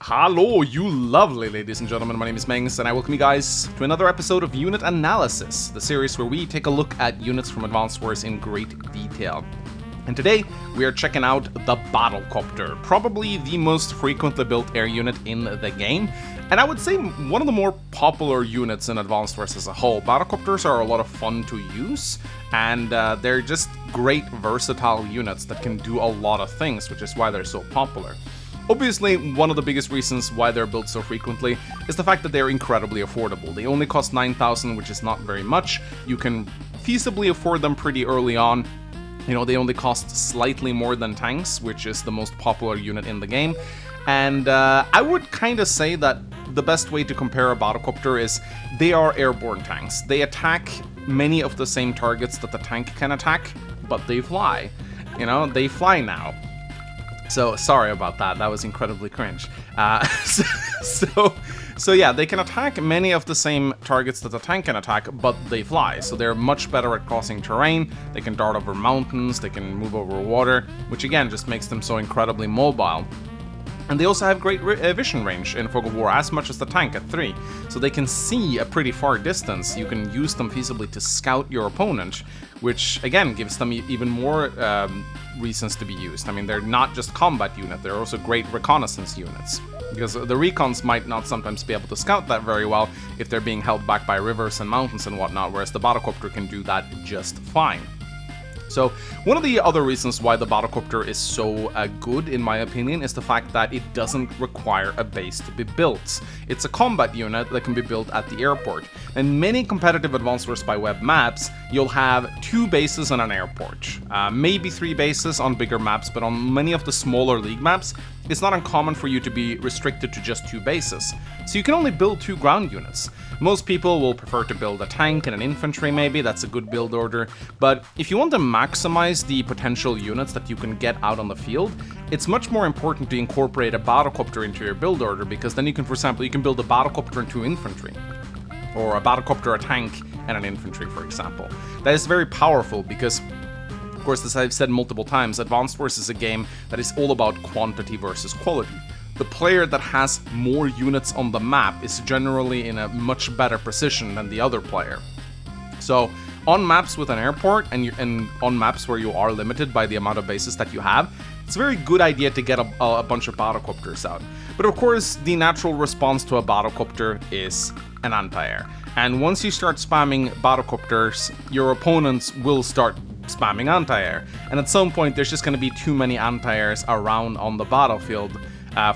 Hello, you lovely ladies and gentlemen, my name is Mengs, and I welcome you guys to another episode of Unit Analysis, the series where we take a look at units from Advanced Wars in great detail. And today, we are checking out the b-copter, probably the most frequently built air unit in the game, and I would say one of the more popular units in Advanced Wars as a whole. B-copters are a lot of fun to use, and they're just great versatile units that can do a lot of things, which is why they're so popular. Obviously, one of the biggest reasons why they're built so frequently is the fact that they're incredibly affordable. They only cost 9,000, which is not very much. You can feasibly afford them pretty early on. You know, they only cost slightly more than tanks, which is the most popular unit in the game. And I would kind of say that the best way to compare a b-copter is they are airborne tanks. They attack many of the same targets that the tank can attack, but they fly. You know, they fly now. So, sorry about that, that was incredibly cringe. So yeah, they can attack many of the same targets that the tank can attack, but they fly. So they're much better at crossing terrain, they can dart over mountains, they can move over water, which again just makes them so incredibly mobile. And they also have great vision range in Fog of War, as much as the tank at 3. So they can see a pretty far distance. You can use them feasibly to scout your opponent, which again gives them even more reasons to be used. I mean, they're not just combat unit, they're also great reconnaissance units. Because the recons might not sometimes be able to scout that very well if they're being held back by rivers and mountains and whatnot, whereas the b-copter can do that just fine. So, one of the other reasons why the b-copter is so good, in my opinion, is the fact that it doesn't require a base to be built. It's a combat unit that can be built at the airport. In many competitive Advanced Wars by Web maps, you'll have 2 bases on an airport. Maybe 3 bases on bigger maps, but on many of the smaller League maps, it's not uncommon for you to be restricted to just 2 bases. So you can only build 2 ground units. Most people will prefer to build a tank and an infantry maybe, that's a good build order, but if you want to maximize the potential units that you can get out on the field, it's much more important to incorporate a b-copter into your build order, because then you can, for example, you can build a b-copter into infantry, or a b-copter, a tank, and an infantry, for example. That is very powerful because, of course, as I've said multiple times, Advanced Wars is a game that is all about quantity versus quality. The player that has more units on the map is generally in a much better position than the other player. So, on maps with an airport and on maps where you are limited by the amount of bases that you have, it's a very good idea to get a bunch of b-copters out. But of course, the natural response to a b-copter is an anti-air. And once you start spamming b-copters, your opponents will start spamming anti-air. And at some point, there's just going to be too many anti-airs around on the battlefield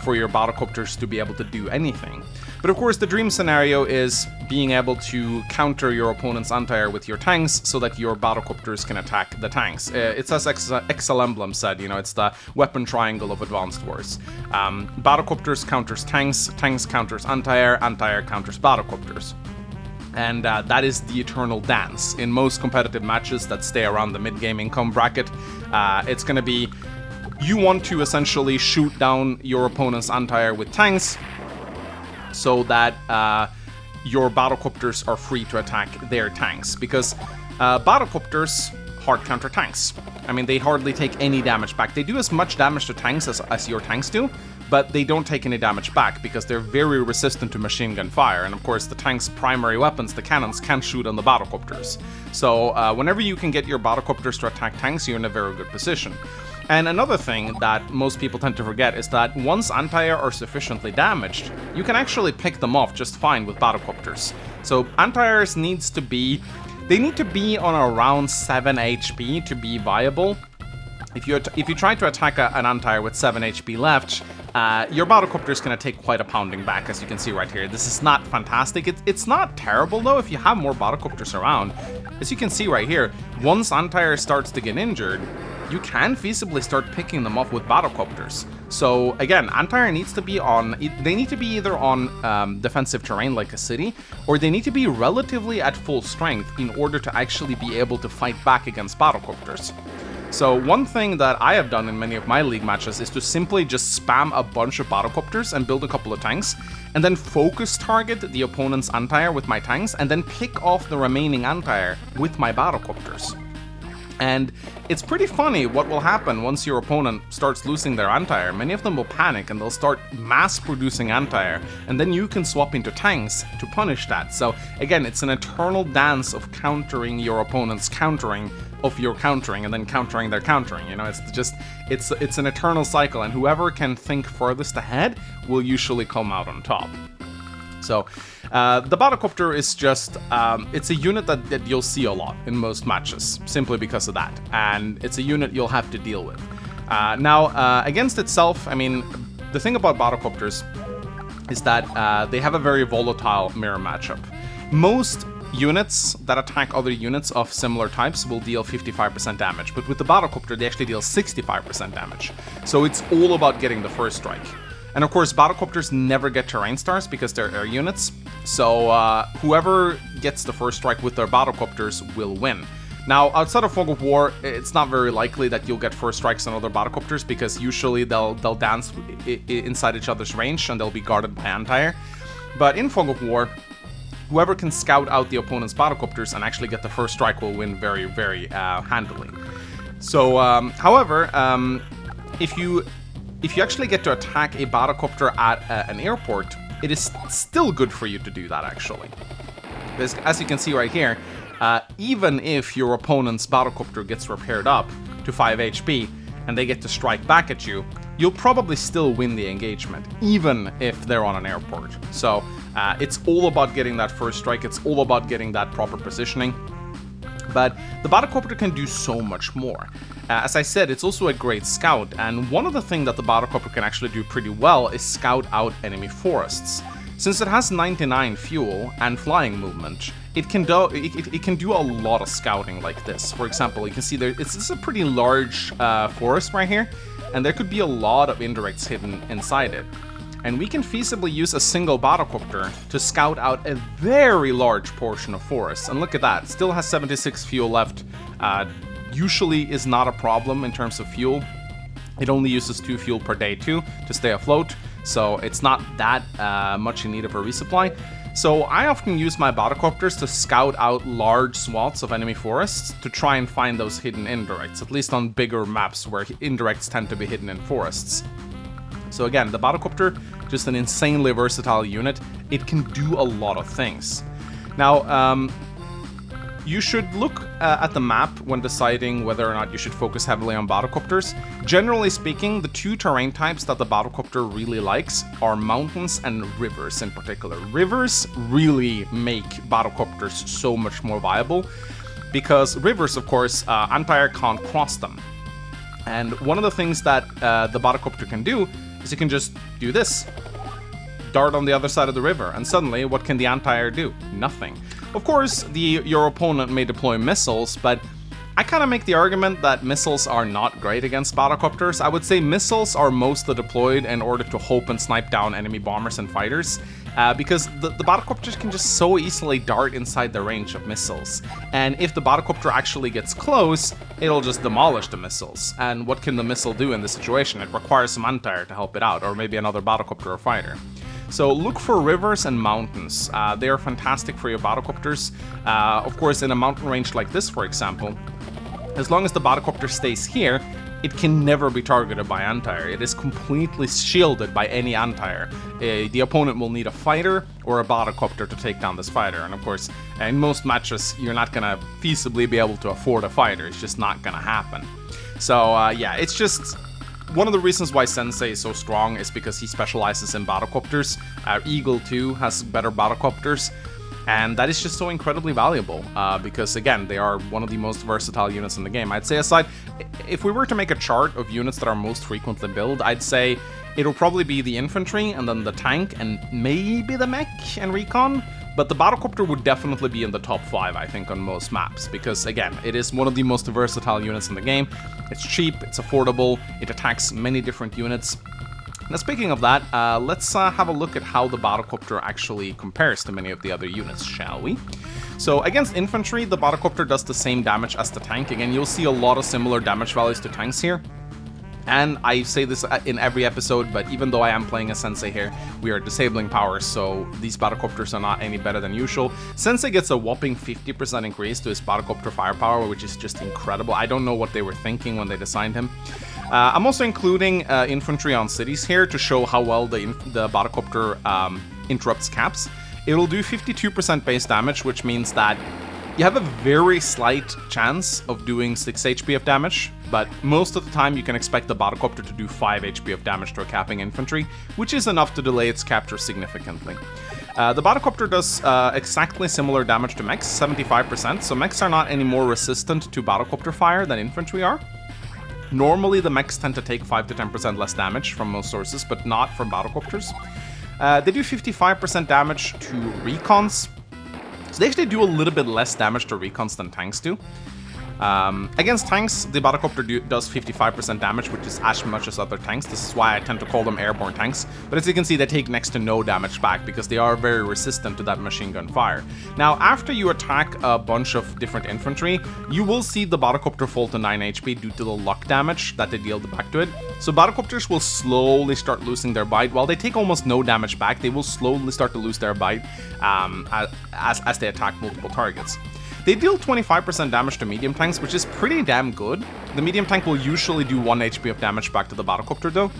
for your b-copters to be able to do anything. But of course, the dream scenario is being able to counter your opponent's anti-air with your tanks so that your b-copters can attack the tanks. It's as XL Emblem said, you know, it's the weapon triangle of Advanced Wars. B-copters counters tanks, tanks counters anti-air, anti-air counters b-copters. And that is the eternal dance. In most competitive matches that stay around the mid-game income bracket, it's going to be you want to essentially shoot down your opponent's anti-air with tanks so that your b-copters are free to attack their tanks. Because b-copters hard counter tanks. I mean, they hardly take any damage back. They do as much damage to tanks as your tanks do, but they don't take any damage back because they're very resistant to machine gun fire. And of course, the tank's primary weapons, the cannons, can't shoot on the b-copters. So whenever you can get your b-copters to attack tanks, you're in a very good position. And another thing that most people tend to forget is that once anti-air are sufficiently damaged, you can actually pick them off just fine with b-copters. So anti-airs need to be on around 7 HP to be viable. If you try to attack an anti-air with 7 HP left, your b-copter is going to take quite a pounding back, as you can see right here. This is not fantastic. It's not terrible, though, if you have more b-copters around. As you can see right here, once anti-air starts to get injured, you can feasibly start picking them off with b-copters. So again, anti-air needs to be they need to be either on defensive terrain like a city, or they need to be relatively at full strength in order to actually be able to fight back against b-copters. So one thing that I have done in many of my league matches is to simply just spam a bunch of b-copters and build a couple of tanks, and then focus target the opponent's anti-air with my tanks, and then pick off the remaining anti-air with my b-copters. And it's pretty funny what will happen once your opponent starts losing their anti-air. Many of them will panic and they'll start mass producing anti-air, and then you can swap into tanks to punish that. So again, it's an eternal dance of countering your opponent's countering of your countering, and then countering their countering. You know, it's an eternal cycle, and whoever can think furthest ahead will usually come out on top. So the b-copter is just, it's a unit that you'll see a lot in most matches, simply because of that. And it's a unit you'll have to deal with. Now, against itself, I mean, the thing about b-copters is that they have a very volatile mirror matchup. Most units that attack other units of similar types will deal 55% damage, but with the b-copter, they actually deal 65% damage. So it's all about getting the first strike. And of course, b-copters never get terrain stars because they're air units, so whoever gets the first strike with their b-copters will win. Now, outside of Fog of War, it's not very likely that you'll get first strikes on other b-copters, because usually they'll dance inside each other's range and they'll be guarded by anti-air. But in Fog of War, whoever can scout out the opponent's b-copters and actually get the first strike will win very, very handily. So, however, if you actually get to attack a b-copter at an airport, it is still good for you to do that, actually. Because, as you can see right here, even if your opponent's b-copter gets repaired up to 5 HP and they get to strike back at you, you'll probably still win the engagement, even if they're on an airport. So it's all about getting that first strike, it's all about getting that proper positioning. But the b-copter can do so much more. As I said, it's also a great scout, and one of the things that the b-copter can actually do pretty well is scout out enemy forests. Since it has 99 fuel and flying movement, it can do a lot of scouting like this. For example, you can see this is a pretty large forest right here, and there could be a lot of indirects hidden inside it. And we can feasibly use a single b-copter to scout out a very large portion of forest. And look at that, still has 76 fuel left. Usually is not a problem in terms of fuel. It only uses 2 fuel per day too to stay afloat, so it's not that much in need of a resupply. So I often use my b-copters to scout out large swaths of enemy forests to try and find those hidden indirects, at least on bigger maps where indirects tend to be hidden in forests. So again, the b-copter, just an insanely versatile unit. It can do a lot of things. Now, you should look at the map when deciding whether or not you should focus heavily on b-copters. Generally speaking, the 2 terrain types that the b-copter really likes are mountains and rivers in particular. Rivers really make b-copters so much more viable, because rivers, of course, anti-air can't cross them. And one of the things that the b-copter can do is it can just do this. Dart on the other side of the river, and suddenly, what can the anti-air do? Nothing. Of course, your opponent may deploy missiles, but I kind of make the argument that missiles are not great against b-copters. I would say missiles are mostly deployed in order to hope and snipe down enemy bombers and fighters, because the b-copters can just so easily dart inside the range of missiles. And if the b-copter actually gets close, it'll just demolish the missiles. And what can the missile do in this situation? It requires some anti-air to help it out, or maybe another b-copter or fighter. So look for rivers and mountains. They are fantastic for your b-copters. Of course, in a mountain range like this, for example, as long as the b-copter stays here, it can never be targeted by anti-air. It is completely shielded by any anti-air. The opponent will need a fighter or a b-copter to take down this fighter. And of course, in most matches, you're not gonna feasibly be able to afford a fighter. It's just not gonna happen. So yeah, it's just one of the reasons why Sensei is so strong is because he specializes in b-copters. Eagle 2 has better b-copters. And that is just so incredibly valuable, because again, they are one of the most versatile units in the game. I'd say aside, if we were to make a chart of units that are most frequently built, I'd say it'll probably be the infantry, and then the tank, and maybe the mech and recon. But the b-copter would definitely be in the top 5, I think, on most maps, because again, it is one of the most versatile units in the game. It's cheap, it's affordable, it attacks many different units. Now, speaking of that, let's have a look at how the b-copter actually compares to many of the other units, shall we? So, against infantry, the b-copter does the same damage as the tank. Again, you'll see a lot of similar damage values to tanks here. And I say this in every episode, but even though I am playing a Sensei here, we are disabling powers, so these battlecopters are not any better than usual. Sensei gets a whopping 50% increase to his battlecopter firepower, which is just incredible. I don't know what they were thinking when they designed him. I'm also including infantry on cities here to show how well the battlecopter interrupts caps. It'll do 52% base damage, which means that you have a very slight chance of doing 6 HP of damage, but most of the time you can expect the battlecopter to do 5 HP of damage to a capping infantry, which is enough to delay its capture significantly. The battlecopter does exactly similar damage to mechs, 75%, so mechs are not any more resistant to battlecopter fire than infantry are. Normally the mechs tend to take 5 to 10% less damage from most sources, but not from battlecopters. They do 55% damage to recons. So they actually do a little bit less damage to recons than tanks do. Against tanks, the battlecopter does 55% damage, which is as much as other tanks. This is why I tend to call them airborne tanks. But as you can see, they take next to no damage back because they are very resistant to that machine gun fire. Now, after you attack a bunch of different infantry, you will see the battlecopter fall to 9 HP due to the luck damage that they deal back to it. So battlecopters will slowly start losing their bite. While they take almost no damage back, they will slowly start to lose their bite as they attack multiple targets. They deal 25% damage to medium tanks, which is pretty damn good. The medium tank will usually do 1 HP of damage back to the battlecopter though.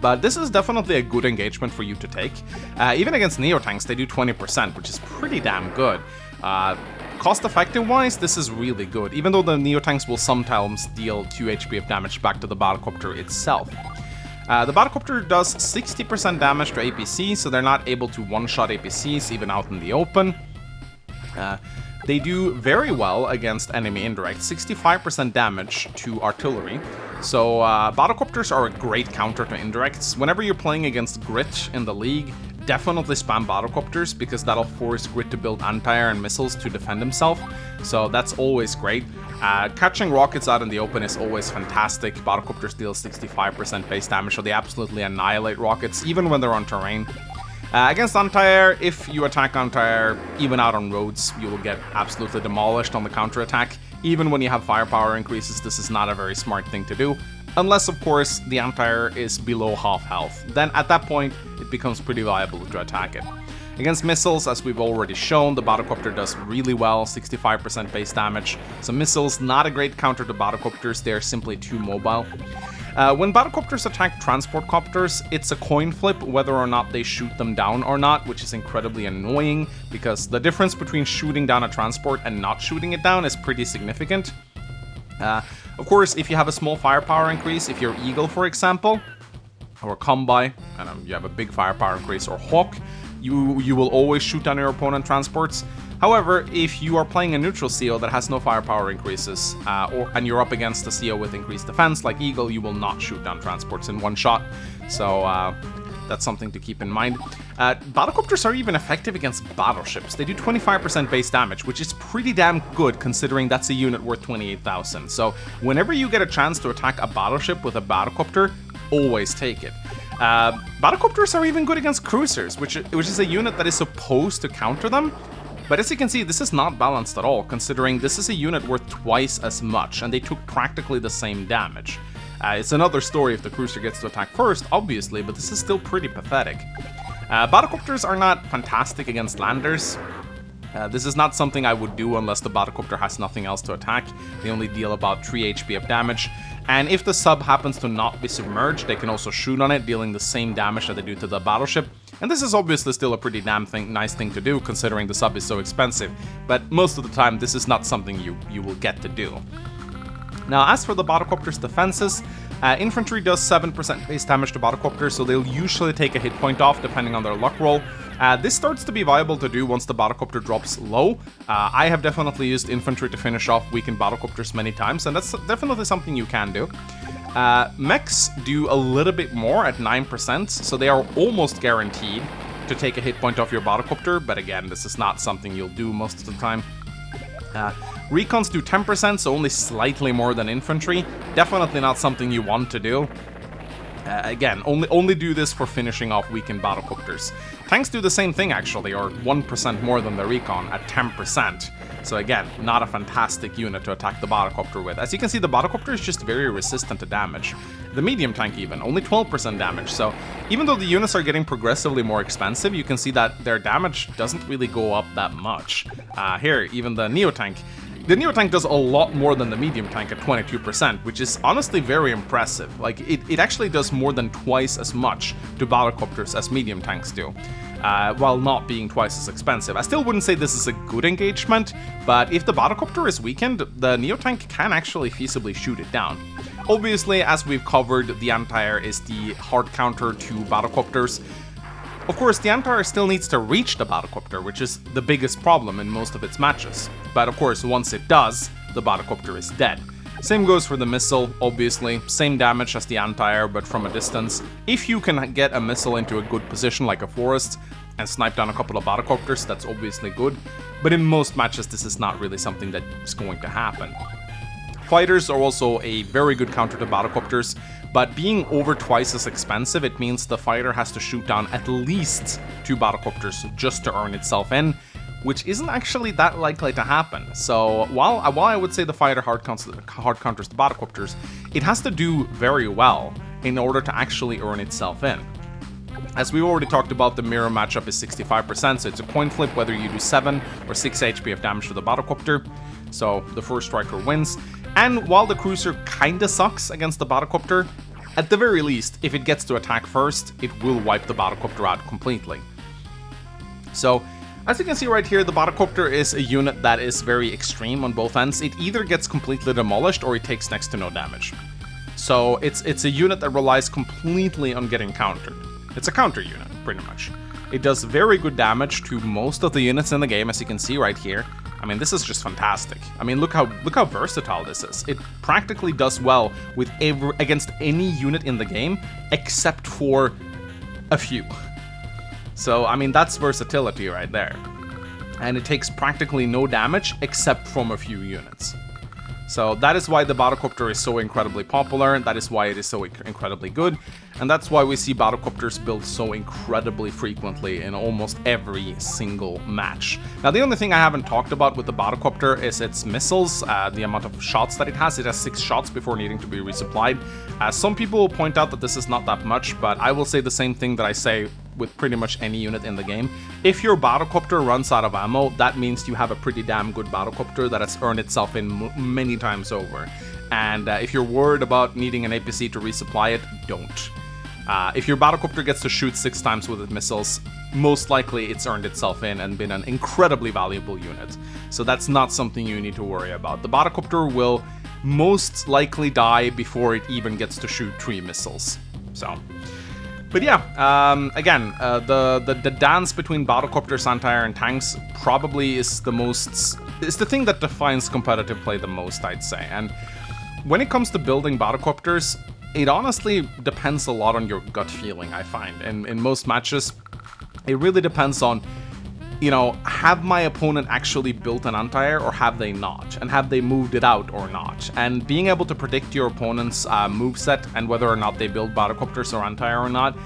But this is definitely a good engagement for you to take. Even against neo tanks, they do 20%, which is pretty damn good. Cost effective wise, this is really good, even though the neo tanks will sometimes deal 2 HP of damage back to the battlecopter itself. The battlecopter does 60% damage to APCs, so they're not able to one-shot APCs even out in the open. They do very well against enemy indirect, 65% damage to artillery. So battlecopters are a great counter to indirects. Whenever you're playing against Grit in the league, definitely spam battlecopters because that'll force Grit to build anti-air and missiles to defend himself. So that's always great. Catching rockets out in the open is always fantastic. Battlecopters deal 65% base damage, so they absolutely annihilate rockets, even when they're on terrain. Against anti-air, if you attack anti-air, even out on roads, you will get absolutely demolished on the counterattack. Even when you have firepower increases, this is not a very smart thing to do. Unless, of course, the anti-air is below half health. Then, at that point, it becomes pretty viable to attack it. Against missiles, as we've already shown, the battlecopter does really well, 65% base damage. So missiles, not a great counter to battlecopters, they're simply too mobile. When battlecopters attack transport copters, it's a coin flip whether or not they shoot them down or not, which is incredibly annoying because the difference between shooting down a transport and not shooting it down is pretty significant. Of course, if you have a small firepower increase, if you're Eagle, for example, or Combi, and you have a big firepower increase, or Hawk, you will always shoot down your opponent transports. However, if you are playing a neutral CO that has no firepower increases, and you're up against a CO with increased defense like Eagle, you will not shoot down transports in one shot. So that's something to keep in mind. Battlecopters are even effective against battleships. They do 25% base damage, which is pretty damn good considering that's a unit worth 28,000. So whenever you get a chance to attack a battleship with a battlecopter, always take it. Battlecopters are even good against cruisers, which is a unit that is supposed to counter them. But as you can see, this is not balanced at all, considering this is a unit worth twice as much, and they took practically the same damage. It's another story if the cruiser gets to attack first, obviously, but this is still pretty pathetic. Battlecopters are not fantastic against landers. This is not something I would do unless the battlecopter has nothing else to attack. They only deal about 3 HP of damage. And if the sub happens to not be submerged, they can also shoot on it, dealing the same damage that they do to the battleship. And this is obviously still a pretty damn nice thing to do, considering the sub is so expensive. But most of the time, this is not something you will get to do. Now, as for the battlecopter's defenses, infantry does 7% base damage to battlecopters, so they'll usually take a hit point off depending on their luck roll. This starts to be viable to do once the battlecopter drops low. I have definitely used infantry to finish off weakened battlecopters many times, and that's definitely something you can do. Mechs do a little bit more at 9%, so they are almost guaranteed to take a hit point off your battlecopter, but again, this is not something you'll do most of the time. Recons do 10%, so only slightly more than infantry. Definitely not something you want to do. Again, only do this for finishing off weakened battlecopters. Tanks do the same thing actually, or 1% more than the recon at 10%. So again, not a fantastic unit to attack the battlecopter with. As you can see, the battlecopter is just very resistant to damage. The medium tank even, only 12% damage. So even though the units are getting progressively more expensive, you can see that their damage doesn't really go up that much. Here, even the neo tank. The neo tank does a lot more than the medium tank at 22%, which is honestly very impressive. Like, it actually does more than twice as much to battlecopters as medium tanks do, while not being twice as expensive. I still wouldn't say this is a good engagement, but if the battlecopter is weakened, the neo tank can actually feasibly shoot it down. Obviously, as we've covered, the anti-air is the hard counter to battlecopters. Of course, the anti-air still needs to reach the battlecopter, which is the biggest problem in most of its matches. But of course, once it does, the battlecopter is dead. Same goes for the missile, obviously. Same damage as the anti-air, but from a distance. If you can get a missile into a good position like a forest and snipe down a couple of battlecopters, that's obviously good. But in most matches, this is not really something that's going to happen. Fighters are also a very good counter to battlecopters, but being over twice as expensive, it means the fighter has to shoot down at least 2 battlecopters just to earn itself in, which isn't actually that likely to happen. So while I would say the fighter hard counters the battlecopters, it has to do very well in order to actually earn itself in. As we already talked about, the mirror matchup is 65%, so it's a coin flip whether you do 7 or 6 HP of damage to the battlecopter. So the first striker wins. And while the cruiser kinda sucks against the battlecopter, at the very least, if it gets to attack first, it will wipe the battlecopter out completely. So, as you can see right here, the battlecopter is a unit that is very extreme on both ends. It either gets completely demolished or it takes next to no damage. So it's a unit that relies completely on getting countered. It's a counter unit, pretty much. It does very good damage to most of the units in the game, as you can see right here. I mean, this is just fantastic. I mean, look how versatile this is. It practically does well with against any unit in the game, except for a few. So, I mean, that's versatility right there. And it takes practically no damage, except from a few units. So that is why the battlecopter is so incredibly popular, and that is why it is so incredibly good, and that's why we see battlecopters built so incredibly frequently in almost every single match. Now, the only thing I haven't talked about with the battlecopter is its missiles, the amount of shots that it has. It has 6 shots before needing to be resupplied. Some people will point out that this is not that much, but I will say the same thing that I say with pretty much any unit in the game. If your battlecopter runs out of ammo, that means you have a pretty damn good battlecopter that has earned itself in many times over. And if you're worried about needing an APC to resupply it, don't. If your battlecopter gets to shoot 6 times with its missiles, most likely it's earned itself in and been an incredibly valuable unit. So that's not something you need to worry about. The battlecopter will most likely die before it even gets to shoot 3 missiles. So... But yeah, again, the dance between battlecopters, anti-air, and tanks probably is the thing that defines competitive play the most, I'd say. And when it comes to building battlecopters, it honestly depends a lot on your gut feeling, I find. And in most matches, it really depends on, you know, have my opponent actually built an anti-air or have they not? And have they moved it out or not? And being able to predict your opponent's moveset and whether or not they build battlecopters or anti-air or not,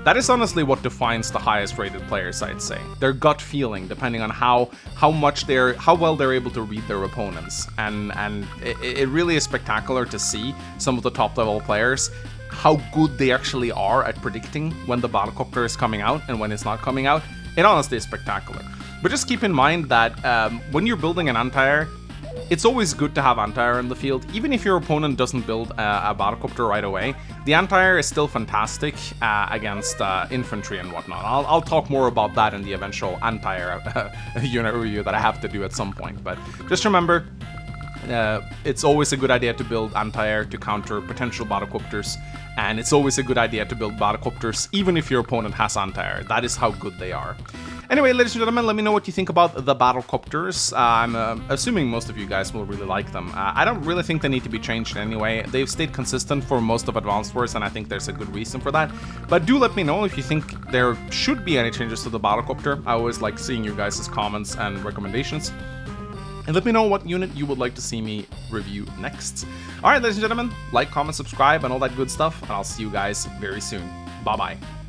that is honestly what defines the highest rated players, I'd say. Their gut feeling, depending on how well they're able to read their opponents. And it really is spectacular to see some of the top level players, how good they actually are at predicting when the battlecopter is coming out and when it's not coming out. It honestly is spectacular. But just keep in mind that when you're building an anti-air, it's always good to have anti-air in the field. Even if your opponent doesn't build a battlecopter right away, the anti-air is still fantastic against infantry and whatnot. I'll talk more about that in the eventual anti-air unit review that I have to do at some point. But just remember, it's always a good idea to build anti-air to counter potential battlecopters, and it's always a good idea to build battlecopters even if your opponent has anti-air. That is how good they are. Anyway, ladies and gentlemen, let me know what you think about the battlecopters. I'm assuming most of you guys will really like them. I don't really think they need to be changed anyway. They've stayed consistent for most of Advanced Wars, and I think there's a good reason for that. But do let me know if you think there should be any changes to the battlecopter. I always like seeing you guys' comments and recommendations. and let me know what unit you would like to see me review next. Alright, ladies and gentlemen, like, comment, subscribe, and all that good stuff, and I'll see you guys very soon. Bye-bye.